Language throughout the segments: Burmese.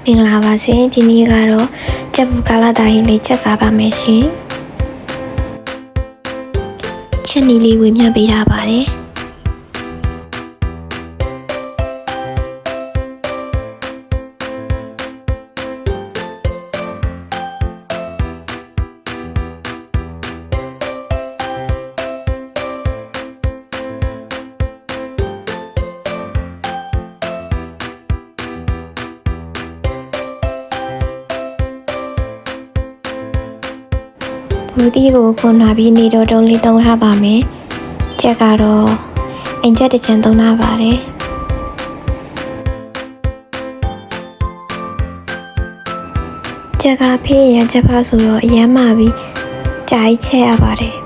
မင်္ဂလာပါရှင်ဒီနေ့ကတော့ကြက်ပူကာလာတာရင်လေးချက်စားပါမယ်ရှင်ချက်နီလေးဝေမျှပေးထားပါတယ်ဘူးတီကိုခွန်လာပြီးနေတော့တုံးလေးတုံးထားပါမယ်။ချက်ကတော့အင်ချက်တစ်ချင်သုံးထားပါတယ်။ချက်ကဖေးရန်ချက်ဖဆိုတော့အရမ်းမာပြီးကြာကြီးချက်ရပါတယ်။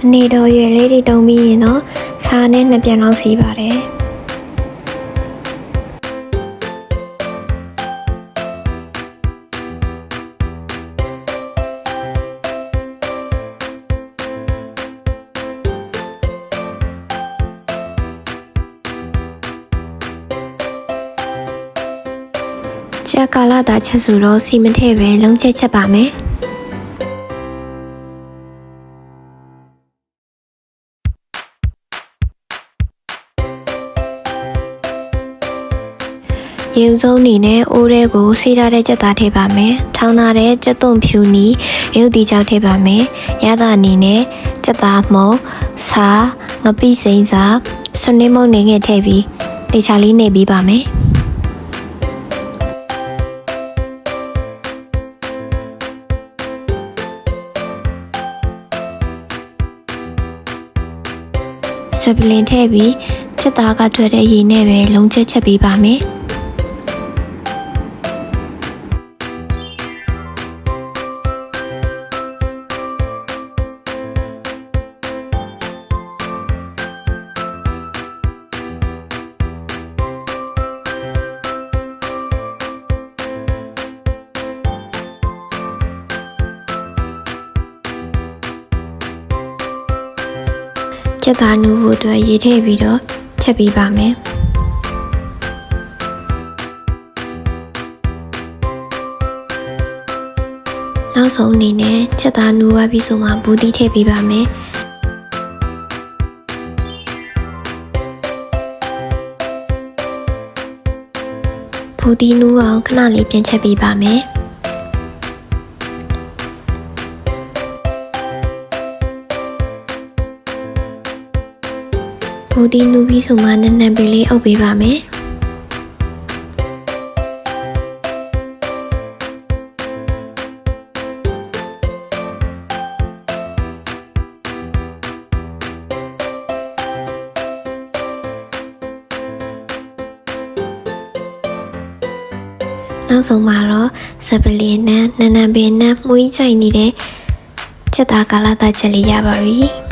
အနေတော်ရွယ်လေးတွေတုံးပြီးရင်တော့စားနဲ့နှစ်ပြန်လောက်စီးပါတယ်ချက်ကာလာတာချက်ဆိုတော့စီမထည့်ပဲလုံးချက်ပါမယ်ရေဦးဆုံးအနေနဲ့အိုးထဲကိုစီးထားတဲ့ကြက်သားထည့်ပါမယ်။ထောင်းထားတဲ့ကြက်သွန်ဖြူနီရုပ်တီကြောက်ထည့်ပါမယ်။ရသအနေနဲ့ကြက်သားမှုန့်စာငပိစိမ့်စာဆွနေမုန့်နေငယ်ထည့်ပြီးတေချာလေးနေပြီးပါမယ်။စပလင်ထည့်ပြီးကြက်သားကထွက်တဲ့ရေနဲ့ပဲလုံးချက်ပေးပါမယ်။ချက်သားနူးဖို့အတွက်ရေထည့်ပြီးတော့ချက်ပေးပါမယ်နောက်ဆုံးအနေနဲ့ချက်သားနူးသွားပြီးဆိုမှဘူးတီးထည့်ပေးပါမယ်ဘူးတီးနူးအောင်ခဏလေးပြန်ချက်ပေးပါမယ်ဘူးတီနူးပြီးဆိုမှနန်းနန်းပင်လေးအုပ်ပေးပါမယ်နောက်ဆုံးမှာတော့စပလင်နန်းနန်းပင်နန်းမှုကြီးချိုင်နေတဲ့ချက်သားကာလာတာချက်လေးရပါပြီ